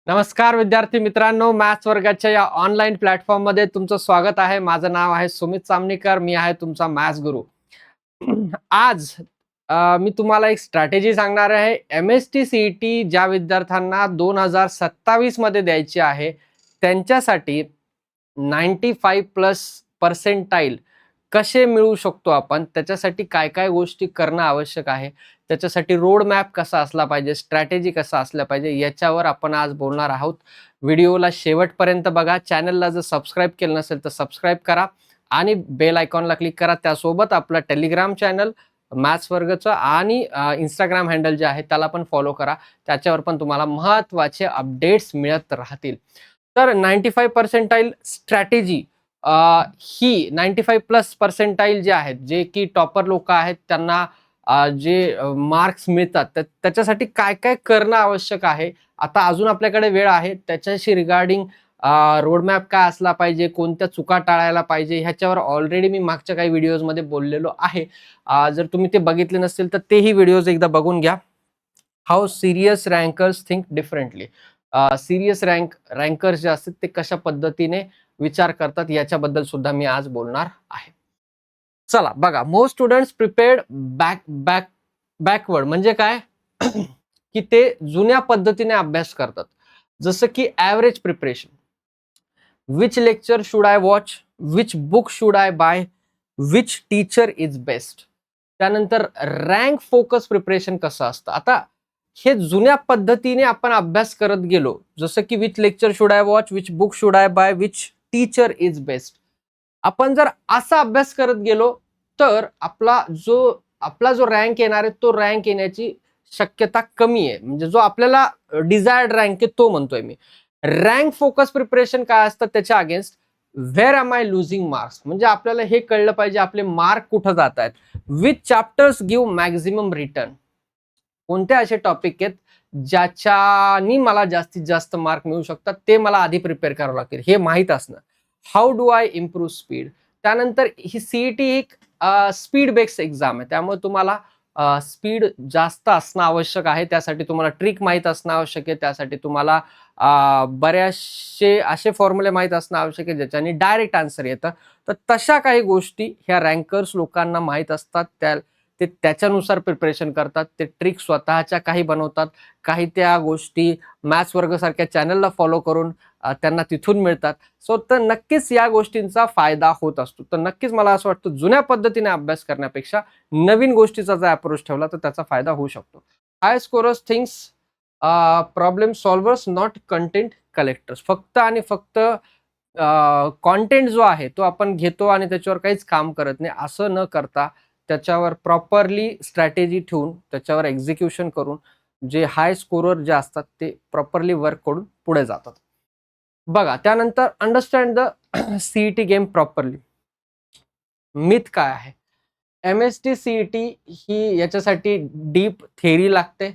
नमस्कार विद्यार्थी मित्रांनो, मॅथ्स वर्गाच्या या ऑनलाईन प्लॅटफॉर्ममध्ये तुमचं स्वागत आहे. माझं नाव आहे सुमित सामनीकर. मी आहे तुमचा मॅथ्स गुरु. आज मी तुम्हाला एक स्ट्रॅटेजी सांगणार आहे. MST CET ज्या विद्यार्थ्यांना 2027 मध्ये द्यायची आहे, त्यांच्यासाठी 95 प्लस पर्सेंटाईल कसे मिळवू शकतो आपण, त्याच्यासाठी काय काय गोष्टी करणं आवश्यक आहे, त्याच्यासाठी रोड मॅप कसा असला पाहिजे, स्ट्रॅटेजी कसा असला पाहिजे, याच्यावर आपण आज बोलणार आहोत. व्हिडिओला शेवटपर्यंत बघा. चॅनलला जर सबस्क्राईब केलं नसेल तर सबस्क्राईब करा आणि बेल आयकॉनला क्लिक करा. त्यासोबत आपला टेलिग्राम चॅनल मॅथ्स वर्गचं आणि इंस्टाग्राम हँडल जे आहे त्याला पण फॉलो करा. त्याच्यावर पण तुम्हाला महत्त्वाचे अपडेट्स मिळत राहतील. तर 95 पर्सेंटाईल स्ट्रॅटेजी ही 95 प्लस पर्सेंटाईल जे आहेत, जे की टॉपर लोक आहेत, त्यांना जे मार्क्स मिळतात त्याच्यासाठी काय काय करणं आवश्यक आहे. आता अजून आपल्याकडे वेळ आहे. त्याच्याशी रिगार्डिंग रोडमॅप काय असला पाहिजे, कोणत्या चुका टाळायला पाहिजे, ह्याच्यावर ऑलरेडी मी मागच्या काही व्हिडिओजमध्ये बोललेलो आहे. जर तुम्ही ते बघितले नसतील तर तेही व्हिडिओज एकदा बघून घ्या. How serious रँकर्स think differently. Serious रँकर्स जे असतात ते कशा पद्धतीने विचार करतात याच्याबद्दल सुद्धा मी आज बोलणार आहे. चला बघा, मोस्ट स्टुडंट्स प्रिपेअर्ड बॅकवर्ड म्हणजे काय की ते जुन्या पद्धतीने अभ्यास करतात. जसं की average preparation, which lecture should I watch, which book should I buy, which teacher is best. त्यानंतर रँक फोकस प्रिपरेशन कसं असतं. आता हे जुन्या पद्धतीने आपण अभ्यास करत गेलो, जसं की which lecture should I watch, which book should I buy, which teacher is best. आपण जर असा अभ्यास करत गेलो तर आपला जो रँक येणार आहे तो रँक येण्याची शक्यता कमी आहे. म्हणजे जो आपल्याला डिझायर्ड रँक आहे तो म्हणतोय मी. रँक फोकस प्रिपरेशन काय असतं त्याच्या against, where am I losing marks, म्हणजे आपल्याला हे कळलं पाहिजे आपले मार्क कुठं जात आहेत. Which chapters give maximum return, कोणते असे टॉपिक आहेत ज्याच्यानी मला जास्तीत जास्त मार्क मिळू शकतात, ते मला आधी प्रिपेअर करावं लागतील, हे माहीत असणं. How do I improve speed. त्यानंतर ही CET एक स्पीड बेस्ड एक्झाम आहे, त्यामुळे तुम्हाला स्पीड जास्त असणं आवश्यक आहे. त्यासाठी तुम्हाला ट्रिक माहीत असणं आवश्यक आहे. त्यासाठी तुम्हाला बऱ्याचशे असे फॉर्म्युले माहीत असणं आवश्यक आहे ज्याच्याने डायरेक्ट आन्सर येतं. तर तशा काही गोष्टी ह्या रँकर्स लोकांना माहीत असतात. ते त्याच्यानुसार प्रिपरेशन करतात. ते ट्रिक स्वतःच्या काही बनवतात, काही त्या गोष्टी मॅथ्स वर्गसारख्या चॅनलला फॉलो करून त्यांना तिथून मिळतात. सो तर नक्कीच या गोष्टींचा फायदा होत असतो. तर नक्कीच मला असं वाटतं जुन्या पद्धतीने अभ्यास करण्यापेक्षा नवीन गोष्टीचा जर अप्रोच ठेवला तर त्याचा फायदा होऊ शकतो. High scorers things problem solvers not content collectors. फक्त आणि फक्त कॉन्टेंट जो आहे तो आपण घेतो आणि त्याच्यावर काहीच काम करत नाही, असं न करता त्याच्यावर प्रॉपरली स्ट्रॅटेजी ठेवून त्याच्यावर एक्झिक्युशन करून जे हाय स्कोरर जे असतात ते प्रॉपरली वर्क करून पुढे जातात. बघा, त्यानंतर understand the CET game properly. Myth काय आहे, MST CET ही याच्यासाठी डीप थेरी लागते,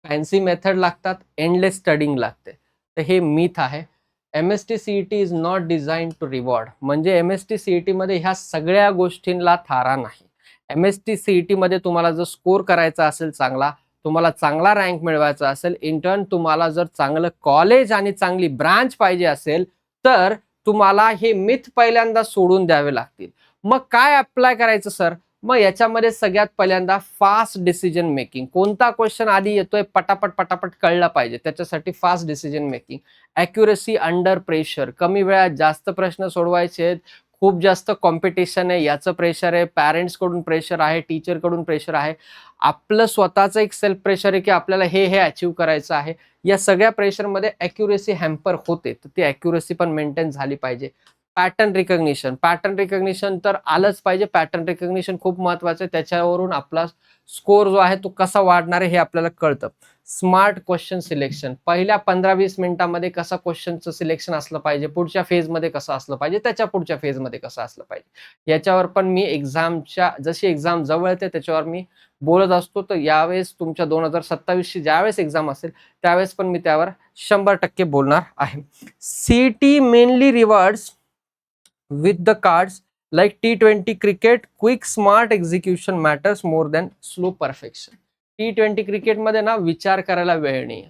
फॅन्सी मेथड लागतात, एंडलेस स्टडिंग लागते. तर हे मिथ आहे. MST CET is not design to reward. म्हणजे MST CET मध्ये ह्या सगळ्या गोष्टींना थारा नाही. MST CET मध्ये तुम्हाला जर स्कोर करायचा असेल चांगला, तुम्हाला चांगला रँक मिळवायचा असेल, इंटर्न तुम्हाला जर चांगलं कॉलेज आणि चांगली ब्रांच पाहिजे असेल, तर तुम्हाला हे मिथ पहिल्यांदा सोडून द्यावे लागतील. मग काय अप्लाय करायचं सर? मग याच्यामध्ये सगळ्यात पहिल्यांदा फास्ट डिसिजन मेकिंग. कोणता क्वेश्चन आधी येतोय पटापट पटापट कळला पाहिजे, त्याच्यासाठी fast decision making. Accuracy under pressure, कमी वेळात जास्त प्रश्न सोडवायचे आहेत, खूप जास्त कॉम्पिटिशन आहे, याचं प्रेशर आहे, पॅरेंट्सकडून प्रेशर आहे, टीचरकडून प्रेशर आहे, आपलं स्वतःचं एक सेल्फ प्रेशर आहे की आपल्याला हे अचीव करायचं आहे. या सगळ्या प्रेशरमध्ये ॲक्युरेसी हॅम्पर होते, तर ती ॲक्युरेसी पण मेंटेन झाली पाहिजे. पॅटर्न रिकग्निशन तर आलंच पाहिजे. पॅटर्न रिकग्निशन खूप महत्वाचं आहे. त्याच्यावरून आपला स्कोर जो आहे तो कसा वाढणार आहे हे आपल्याला कळतं. स्मार्ट क्वेश्चन सिलेक्शन, पहिल्या 15-20 मिनिटांमध्ये कसं क्वेश्चनचं सिलेक्शन असलं पाहिजे, पुढच्या फेजमध्ये कसं असलं पाहिजे, त्याच्या पुढच्या फेजमध्ये कसं असलं पाहिजे, याच्यावर पण मी जशी एक्झाम जवळ येते त्याच्यावर मी बोलत असतो. तर यावेळेस तुमच्या 2027ची ज्यावेळेस एक्झाम असेल त्यावेळेस पण मी त्यावर 100% बोलणार आहे. CET mainly rewards with the cards like T20 cricket, quick smart execution matters more than slow perfection. T20 cricket मध्ये ना विचार करायला वेळ नाही.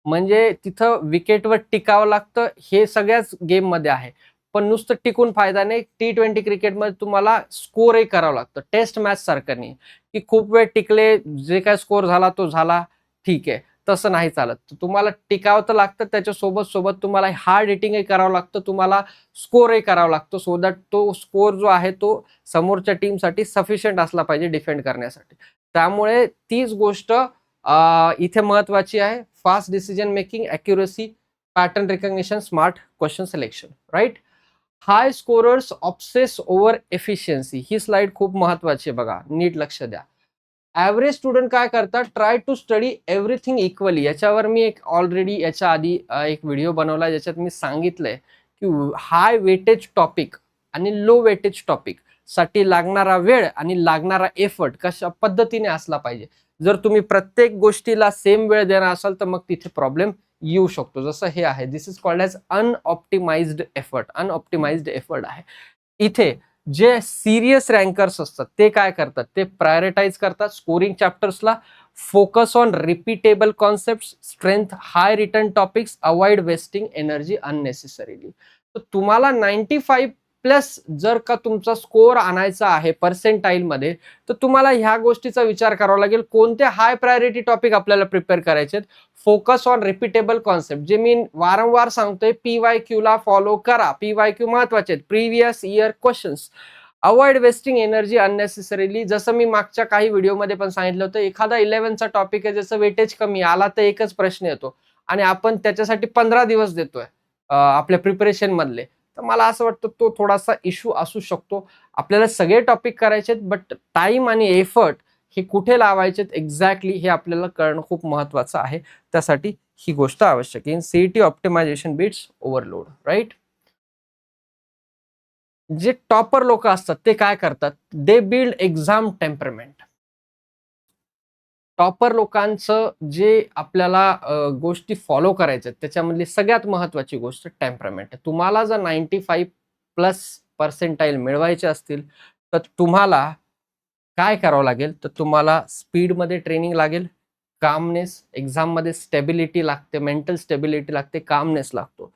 म्हणजे तिथं विकेटवर टिकावं लागतं, हे सगळ्याच गेममध्ये आहे. पण नुसतं टिकून फायदा नाही. T20 क्रिकेटमध्ये तुम्हाला स्कोरही करावं लागतं. टेस्ट मॅच सारखं नाही, की खूप वेळ टिकले, जे काय स्कोर झाला तो झाला, ठीक आहे. तसं नाही चालत. तुम्हाला टिकावं तर लागतं, त्याच्यासोबत सोबत तुम्हाला हार्ड हिटिंगही करावं लागतं, तुम्हाला स्कोरही करावा लागतो, सो दॅट तो स्कोर जो आहे तो समोरच्या टीमसाठी सफिशियंट असला पाहिजे डिफेंड करण्यासाठी. त्यामुळे तीच गोष्ट इथे महत्वाची आहे. Fast decision making, accuracy, pattern recognition, smart question selection, right? High scorers obsess over efficiency. ही स्लाइड खूप महत्वाची आहे बघा, नीट लक्ष द्या. ॲव्हरेज स्टुडंट काय करतात, try to study everything equally. याच्यावर मी एक ऑलरेडी याच्या आधी एक व्हिडिओ बनवला, ज्याच्यात मी सांगितलंय की हाय वेटेज टॉपिक आणि लो वेटेज टॉपिक साठी लागणारा वेळ आणि लागणारा एफर्ट कशा पद्धतीने असला पाहिजे. जर तुम्ही प्रत्येक गोष्टीला सेम वेळ देणार असाल तर मग तिथे प्रॉब्लेम येऊ शकतो. जसं हे आहे, this is called as unoptimized effort. Unoptimized effort आहे इथे. जे सिरियस रँकर्स असतात ते काय करतात, ते प्रायोरिटाइज करतात स्कोरिंग चॅप्टर्सला, focus on repeatable concept, strength, high return topics, avoid wasting energy unnecessarily. तर तुम्हाला 95 प्लस जर का तुमचा स्कोर आणायचा आहे पर्सेंटाईल मध्ये, तर तुम्हाला ह्या गोष्टीचा विचार करावा लागेल, कोणते हाय प्रायोरिटी टॉपिक आपल्याला प्रिपेअर करायचे. फोकस ऑन रिपीटेबल कॉन्सेप्ट, जे मी वारंवार सांगतोय, PYQ ला फॉलो करा. PYQ महत्वाचे आहेत, previous year questions. Avoid wasting energy unnecessarily. जसं मी मागच्या काही व्हिडिओमध्ये पण सांगितलं होतं, एखादा 11चा टॉपिक आहे, ज्याचं वेटेज कमी आला तर एकच प्रश्न येतो आणि आपण त्याच्यासाठी 15 दिवस देतोय आपल्या प्रिपरेशन मधले, तर मला असं वाटतं तो थोडासा इश्यू असू शकतो. आपल्याला सगळे टॉपिक करायचे, बट टाइम आणि एफर्ट हे कुठे लावायचे एक्झॅक्टली हे आपल्याला कळणं खूप महत्वाचं आहे. त्यासाठी ही गोष्ट आवश्यक आहे. In CET optimisation beats overload, right? जे टॉपर लोक असतात ते काय करतात, they build exam temperament. Topper लोकांचं जे आपल्याला गोष्टी फॉलो करायच्या त्याच्यामधली सगळ्यात महत्वाची गोष्ट टेम्परमेंट आहे. तुम्हाला जर 95 प्लस पर्सेंटाईल मिळवायचे असतील तर तुम्हाला काय करावं लागेल, तर तुम्हाला स्पीडमध्ये ट्रेनिंग लागेल, कामनेस, एक्झाममध्ये स्टेबिलिटी लागते, मेंटल स्टेबिलिटी लागते, कामनेस लागतो.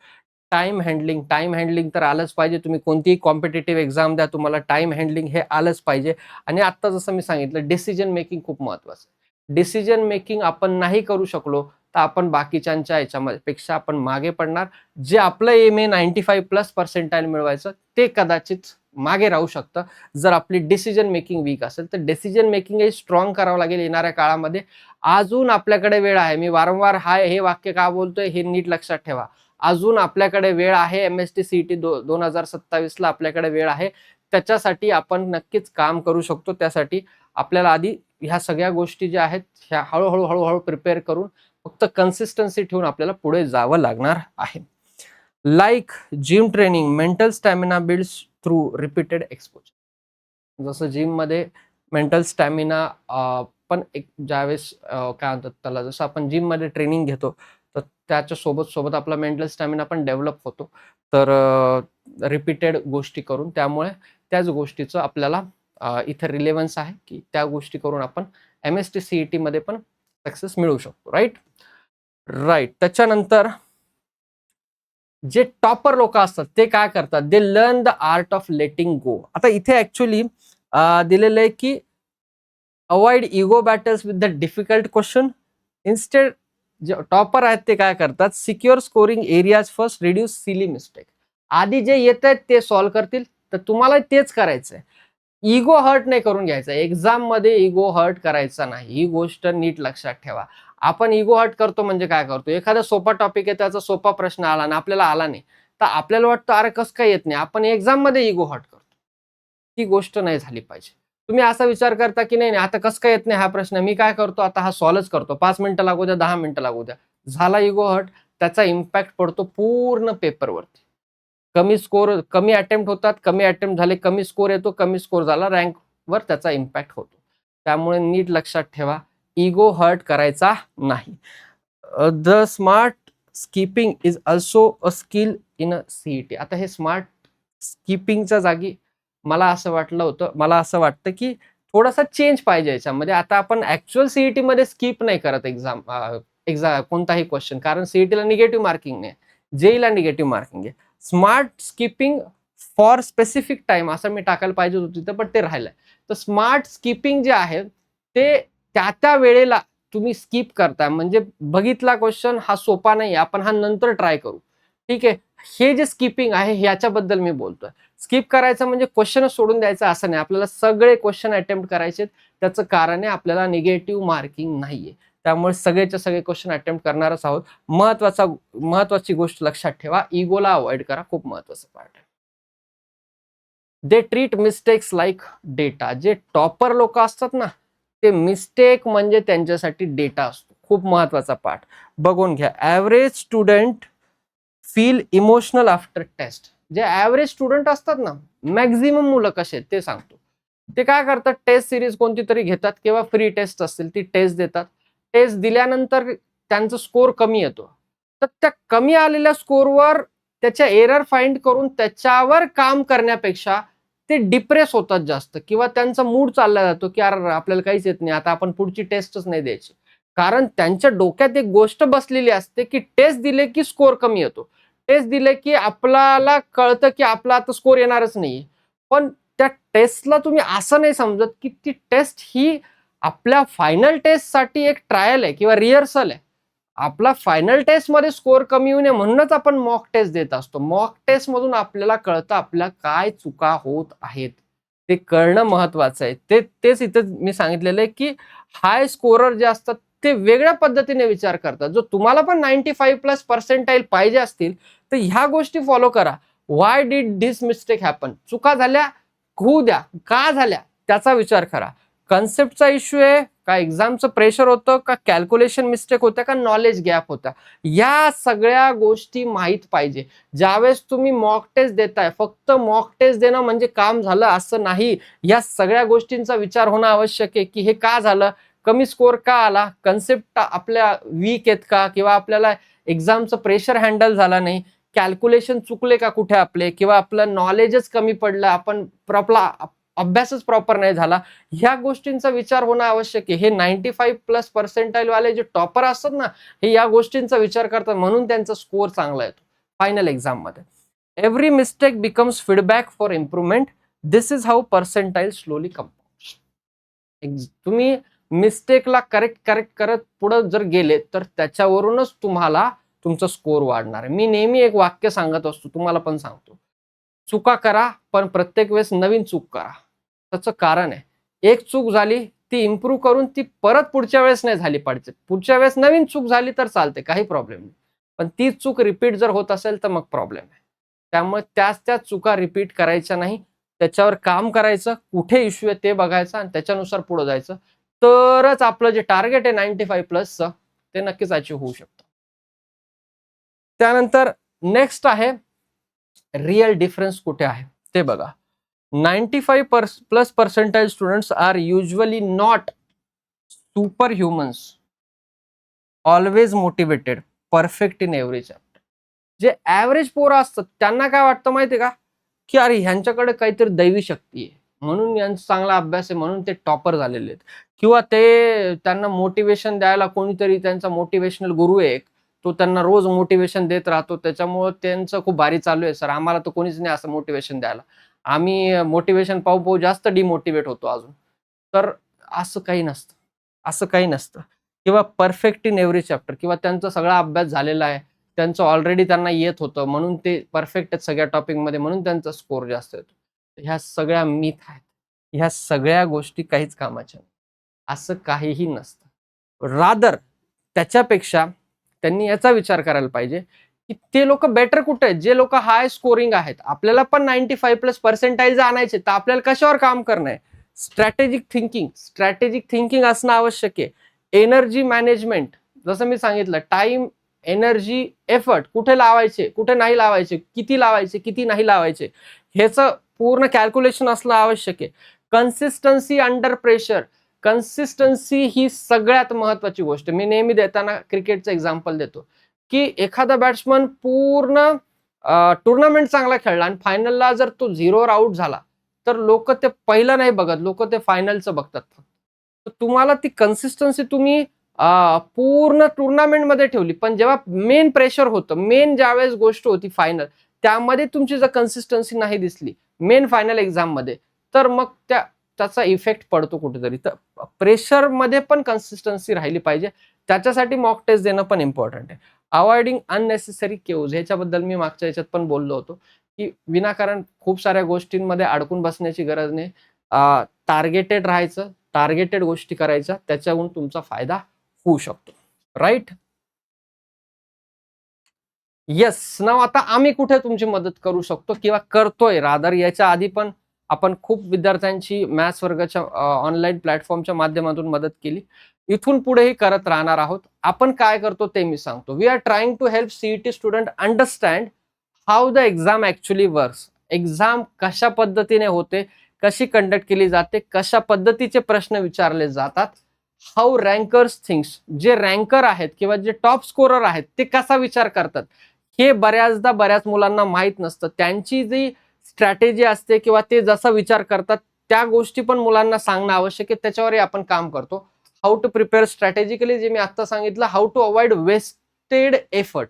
टाइम हँडलिंग तर आलंच पाहिजे. तुम्ही कोणतीही कॉम्पिटेटिव्ह एक्झाम द्या, तुम्हाला टाइम हँडलिंग हे आलंच पाहिजे. आणि आता जसं मी सांगितलं, डिसिजन मेकिंग खूप महत्वाचं आहे. डिसिजन मेकिंग आपण नाही करू शकलो तर आपण बाकीच्यांच्या याच्यामध्ये पेक्षा आपण मागे पडणार. जे आपलं एम आहे 95 प्लस पर्सेंटाईल मिळवायचं, ते कदाचित मागे राहू शकतं जर आपली डिसिजन मेकिंग वीक असेल. तर डिसिजन मेकिंग हे स्ट्रॉंग करावं लागेल येणाऱ्या काळामध्ये. अजून आपल्याकडे वेळ आहे. मी वारंवार हे वाक्य का बोलतोय हे नीट लक्षात ठेवा. अजून आपल्याकडे वेळ आहे. MST CET 2027 ला आपल्याकडे वेळ आहे. त्याच्यासाठी आपण नक्कीच काम करू शकतो. त्यासाठी आपल्याला आधी ह्या सगळ्या गोष्टी ज्या आहेत ह्या हळूहळू प्रिपेअर करून फक्त कन्सिस्टन्सी ठेवून आपल्याला पुढे जावं लागणार आहे. Like gym training, mental stamina builds through repeated exposure. जसं जिम मध्ये मेंटल स्टॅमिना पण एक ज्यावेळेस काय म्हणतात त्याला, जसं आपण जिम मध्ये ट्रेनिंग घेतो तर त्याच्या सोबत सोबत आपला मेंटल स्टॅमिना पण डेव्हलप होतो. तर रिपीटेड गोष्टी करून, त्यामुळे त्याच गोष्टीचं आपल्याला इथे रिलेव्हन्स आहे की त्या गोष्टी करून आपण MST CET मध्ये पण सक्सेस मिळवू शकतो, राईट? राईट. त्याच्यानंतर जे टॉपर लोक असतात ते काय करतात, they learn the art of letting go. आता इथे ऍक्च्युली दिलेलं आहे की avoid ego battles with the difficult question. Instead जे टॉपर आहेत ते काय करतात, secure scoring areas first, reduce silly mistake. आधी जे येत आहेत ते सॉल्व्ह करतील, तर तुम्हाला तेच करायचंय. इगो हर्ट नाही करून घ्यायचा. एक्झाम मध्ये इगो हर्ट करायचा नाही, ही गोष्ट नीट लक्षात ठेवा. आपण इगो हर्ट करतो म्हणजे काय करतो, एखादा सोपा टॉपिक आहे त्याचा सोपा प्रश्न आला ना आपल्याला आला नाही, तर आपल्याला वाटतं अरे कसं काय येत नाही, आपण एक्झाम मध्ये इगो हर्ट करतो. ही गोष्ट नाही झाली पाहिजे. तुम्ही असा विचार करता की नाही आता कसं काय येत नाही हा प्रश्न, मी काय करतो आता हा सॉल्व्हच करतो, 5 मिनिटं लागू द्या, 10 मिनिटं लागू द्या. झाला इगो हर्ट, त्याचा इम्पॅक्ट पडतो पूर्ण पेपरवरती. कमी स्कोर, कमी अटेम्प्ट होतात, कमी अटेम्प्ट झाले कमी स्कोर येतो, कमी स्कोर झाला रँकवर त्याचा इम्पॅक्ट होतो. त्यामुळे नीट लक्षात ठेवा, इगो हर्ट करायचा नाही. The smart skipping is also a skill in a CET. आता हे स्मार्ट स्किपिंगच्या जागी मला असं वाटतं की थोडासा चेंज पाहिजे याच्यामध्ये. आता आपण ऍक्च्युअल CET मध्ये स्किप नाही करत एक्झाम कोणताही क्वेश्चन, कारण सीईटीला निगेटिव्ह मार्किंग नाही, जेईला निगेटिव्ह मार्किंग आहे. Smart skipping for specific time असं मी टाकायला पाहिजे होतं तिथं, पण ते राहिलंय. तर स्मार्ट स्किपिंग जे आहे ते त्या वेळेला तुम्ही स्किप करताय, म्हणजे बघितला क्वेश्चन हा सोपा नाही, आपण हा नंतर ट्राय करू, ठीक आहे. हे जे स्किपिंग आहे याच्याबद्दल मी बोलतोय. स्किप करायचं म्हणजे क्वेश्चन सोडून द्यायचं असं नाही, आपल्याला सगळे क्वेश्चन अटेम्प्ट करायचे. त्याचं कारण आहे आपल्याला निगेटिव्ह मार्किंग नाहीये, त्यामुळे सगळेच्या सगळे क्वेश्चन अटेम्प्ट करणारच आहोत. महत्वाची गोष्ट लक्षात ठेवा, इगोला अवॉइड करा, खूप महत्वाचं पार्ट आहे. They treat mistakes like data. जे टॉपर लोक असतात ना, ते मिस्टेक म्हणजे त्यांच्यासाठी डेटा असतो. खूप महत्वाचा पार्ट बघून घ्या. Average student feel emotional after test. जे ॲव्हरेज स्टुडंट असतात ना, मॅक्झिमम मुलं कसे आहेत ते सांगतो. ते काय करतात, टेस्ट सिरीज कोणती तरी घेतात किंवा फ्री टेस्ट असतील ती टेस्ट देतात. टेस्ट दिल्यानंतर त्यांचा स्कोर कमी येतो, तर त्या कमी आलेल्या स्कोरवर त्याच्या एरर फाइंड करून त्याच्यावर काम करण्यापेक्षा ते डिप्रेस होतात जास्त, किंवा त्यांचा मूड चालला जातो की यार आपल्याला काहीच येत नाही, आता आपण पुढची टेस्टच नाही द्यायची. कारण त्यांच्या डोक्यात एक गोष्ट बसलेली असते की टेस्ट दिले की स्कोर कमी येतो, टेस्ट दिले की आपल्याला कळतं की आपला आता स्कोर येणारच नाही. पण त्या टेस्टला तुम्ही असं नाही समजत की ती टेस्ट ही आपल्या फायनल टेस्टसाठी एक ट्रायल आहे किंवा रिहर्सल आहे. आपला फायनल टेस्ट मध्ये स्कोर कमी होऊ नये म्हणूनच आपण मॉक टेस्ट देत असतो. मॉक टेस्ट मधून आपल्याला कळतं आपल्या काय चुका होत आहेत, ते कळणं महत्वाचं आहे. तेच इथं मी सांगितलेलं आहे की हाय स्कोरर जे असतात ते वेगळ्या पद्धतीने विचार करतात. जो तुम्हाला पण 95+ पाहिजे असतील तर ह्या गोष्टी फॉलो करा. व्हाय डिड दिस मिस्टेक हॅपन, चुका झाल्या होऊ द्या, का झाल्या त्याचा विचार करा. कन्सेप्टचा इश्यू आहे का, एक्झामचं प्रेशर होतं का, कॅल्क्युलेशन मिस्टेक होत्या का, नॉलेज गॅप होता, या सगळ्या गोष्टी माहीत पाहिजे. ज्यावेळेस तुम्ही मॉक टेस्ट देताय, फक्त मॉक टेस्ट देणं म्हणजे काम झालं असं नाही. या सगळ्या गोष्टींचा विचार होणं आवश्यक आहे की हे का झालं, कमी स्कोर का आला, कन्सेप्ट आपल्या वीक आहेत का, किंवा आपल्याला एक्झामचं प्रेशर हँडल झाला नाही, कॅल्क्युलेशन चुकले का कुठे आपले, किंवा आपलं नॉलेजच कमी पडलं, आपण आपला अभ्यासच प्रॉपर नाही झाला. ह्या गोष्टींचा विचार होणं आवश्यक आहे. हे 95+ वाले जे टॉपर असतात ना, हे या गोष्टींचा विचार करतात, म्हणून त्यांचा स्कोर चांगला येतो फायनल एक्झाम मध्ये. Every mistake becomes feedback for improvement. This is how percentile slowly compounds. तुम्ही मिस्टेकला करेक्ट करत पुढे जर गेले तर त्याच्यावरूनच तुम्हाला तुमचा स्कोर वाढणार आहे. मी नेहमी एक वाक्य सांगत असतो, तुम्हाला पण सांगतो, चुका करा पण प्रत्येक वेळेस नवीन चूक करा. त्याचं कारण आहे, एक चूक झाली ती इम्प्रूव्ह करून ती परत पुढच्या वेळेस नाही झाली पाहिजे. पुढच्या वेळेस नवीन चूक झाली तर चालते, काही प्रॉब्लेम नाही, पण ती चूक रिपीट जर होत असेल तर मग प्रॉब्लेम आहे. त्यामुळे त्याच चुका रिपीट करायच्या नाही, त्याच्यावर काम करायचं, कुठे इश्यू आहे ते बघायचं आणि त्याच्यानुसार पुढे जायचं. तरच आपलं जे टार्गेट आहे 95+चं ते नक्कीच अचीव्ह होऊ शकतं. त्यानंतर नेक्स्ट आहे रियल डिफरन्स कुठे आहे ते बघा. 95+ students are usually not super humans, always motivated, perfect in every chapter. जे ऍव्हरेज पोरं असतात त्यांना काय वाटतं माहितीये का, की अरे ह्यांच्याकडे काहीतरी दैवी शक्ती आहे म्हणून यांचा चांगला अभ्यास आहे म्हणून ते टॉपर झालेले आहेत, किंवा ते त्यांना मोटिवेशन द्यायला कोणीतरी त्यांचा मोटिवेशनल गुरु आहे, तो त्यांना रोज मोटिवेशन देत राहतो, त्याच्यामुळे त्यांचं खूप भारी चालू आहे. सर आम्हाला तर कोणीच नाही असं मोटिवेशन द्यायला, आम्ही मोटिवेशन पाहू पाहू जास्त डिमोटिवेट होतो अजून. तर असं काही नसतं, असं काही नसतं. किंवा परफेक्ट इन एव्हरी चॅप्टर, किंवा त्यांचा सगळा अभ्यास झालेला आहे, त्यांचं ऑलरेडी त्यांना येत होतं म्हणून ते परफेक्ट आहेत सगळ्या टॉपिकमध्ये म्हणून त्यांचा स्कोर जास्त येतो. ह्या सगळ्या मिथ आहेत, ह्या सगळ्या गोष्टी काहीच कामाच्या नाही. असं काहीही नसतं. रादर त्याच्यापेक्षा त्यांनी याचा विचार करायला पाहिजे की ते लोक बेटर कुठे आहेत, जे लोक हाय स्कोरिंग आहेत. आपल्याला पण 95+ आणायचे, तर आपल्याला कशावर काम करणं आहे, स्ट्रॅटेजिक थिंकिंग असणं आवश्यक आहे. एनर्जी मॅनेजमेंट, जसं मी सांगितलं, टाइम, एनर्जी, एफर्ट कुठे लावायचे कुठे नाही लावायचे, किती नाही लावायचे, ह्याचं पूर्ण कॅल्क्युलेशन असणं आवश्यक आहे. कन्सिस्टन्सी अंडर प्रेशर, कन्सिस्टन्सी ही सगळ्यात महत्वाची गोष्ट. मी नेहमी देताना क्रिकेटचं एक्झाम्पल देतो की एखादा बॅट्समन पूर्ण टुर्नामेंट चांगला खेळला आणि फायनलला जर तो 0वर आउट झाला तर लोक ते पहिलं नाही बघत, लोक ते फायनलचं बघतात. तर तुम्हाला ती कन्सिस्टन्सी तुम्ही पूर्ण टुर्नामेंट मध्ये ठेवली, पण जेव्हा मेन प्रेशर होतं, मेन ज्यावेळेस गोष्ट होती फायनल, त्यामध्ये तुमची जर कन्सिस्टन्सी नाही दिसली मेन फायनल एक्झाम मध्ये, तर मग त्याचा इफेक्ट पडतो कुठेतरी. तर प्रेशर मध्ये पण कन्सिस्टन्सी राहिली पाहिजे, त्याच्यासाठी मॉक टेस्ट देणं पण इम्पॉर्टंट आहे. अवॉइडिंग अननेसेसरी केव्ज, ह्याच्याबद्दल मी मागच्या ह्याच्यात पण बोललो होतो की विनाकारण खूप साऱ्या गोष्टींमध्ये अडकून बसण्याची गरज नाही. टार्गेटेड राहायचं, टार्गेटेड गोष्टी करायच्या, त्याच्याहून तुमचा फायदा होऊ शकतो. राईट. येस. नाव आता आम्ही कुठे तुमची मदत करू शकतो किंवा करतोय रादर, याच्या आधी पण आपण खूप विद्यार्थ्यांची मॅथ्स वर्गाच्या ऑनलाईन प्लॅटफॉर्मच्या माध्यमातून मदत केली, इथून पुढेही करत राहणार आहोत. आपण काय करतो ते मी सांगतो. We are trying to help CET student understand how the exam actually works. Exam कशा पद्धतीने होते, कशी कंडक्ट केली जाते, कशा पद्धतीचे प्रश्न विचारले जातात, हाऊ रँकर्स थिंक्स, जे रँकर आहेत किंवा जे टॉप स्कोरर आहेत ते कसा विचार करतात, हे बऱ्याचदा बऱ्याच मुलांना माहीत नसतं. त्यांची जी स्ट्रॅटेजी असते किंवा ते जसा विचार करतात त्या गोष्टी पण मुलांना सांगणं आवश्यक आहे, त्याच्यावरही आपण काम करतो. हाऊ टू प्रिपेअर स्ट्रॅटेजिकली, जे मी आता सांगितलं. How to avoid wasted effort,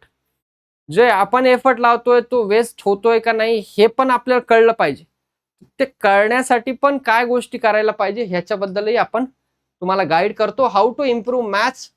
जे आपण एफर्ट लावतोय तो वेस्ट होतोय का नाही हे पण आपल्याला कळलं पाहिजे. ते कळण्यासाठी पण काय गोष्टी करायला पाहिजे ह्याच्याबद्दलही आपण तुम्हाला गाईड करतो. How to improve maths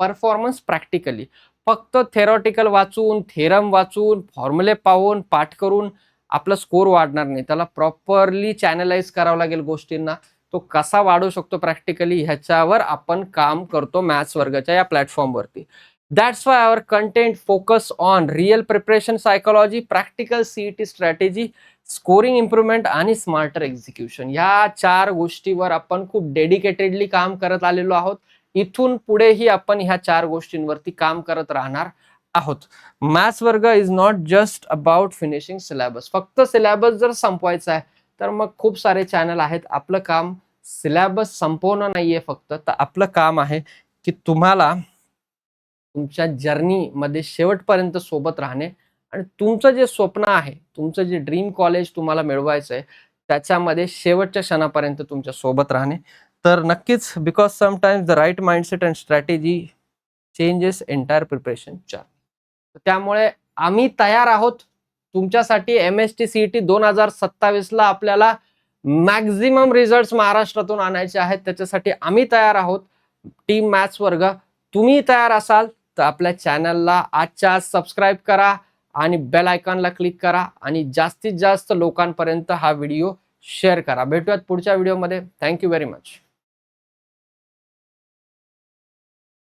performance practically. फक्त थेरॉटिकल वाचून, थेरम वाचून, फॉर्म्युले पाहून, पाठ करून आपला स्कोर वाढणार नाही. त्याला प्रॉपरली चॅनलाइज करावं लागेल गोष्टींना. तो कसा वाढू शकतो प्रॅक्टिकली, ह्याच्यावर आपण काम करतो मॅथ्स वर्गाच्या या प्लॅटफॉर्मवरती. That's why our content focus on real preparation psychology, practical CET strategy, scoring improvement आणि स्मार्टर एक्झिक्युशन. या 4 गोष्टीवर आपण खूप डेडिकेटेडली काम करत आलेलो आहोत. इथून पुढेही आपण ह्या 4 गोष्टींवरती काम करत राहणार आहोत. मॅथ्स वर्ग is not just about finishing syllabus. फक्त सिलेबस जर संपवायचा आहे तर मग खूप सारे चॅनल आहेत. आपलं काम सिलेबस संपवणं नाहीये फक्त, तर आपलं काम आहे की तुम्हाला तुमच्या जर्नीमध्ये शेवटपर्यंत सोबत राहणे आणि तुमचं जे स्वप्न आहे, तुमचं जे ड्रीम कॉलेज तुम्हाला मिळवायचं आहे, त्याच्यामध्ये शेवटच्या क्षणापर्यंत तुमच्या सोबत राहणे. तर नक्कीच, because sometimes the right mindset and strategy changes entire preparation chart. त्यामुळे आम्ही तयार आहोत तुमच्यासाठी. MST CET 2027 ला आपल्याला मॅक्झिमम रिझल्ट महाराष्ट्रातून आणायचे आहेत, त्याच्यासाठी आम्ही तयार आहोत. टीम मॅथ्स वर्ग, तुम्ही तयार असाल तर आपल्या चॅनलला आजच्या आज सबस्क्राईब करा आणि बेल आयकॉनला क्लिक करा आणि जास्तीत जास्त लोकांपर्यंत हा व्हिडिओ शेअर करा. भेटूयात पुढच्या व्हिडिओमध्ये. Thank you very much.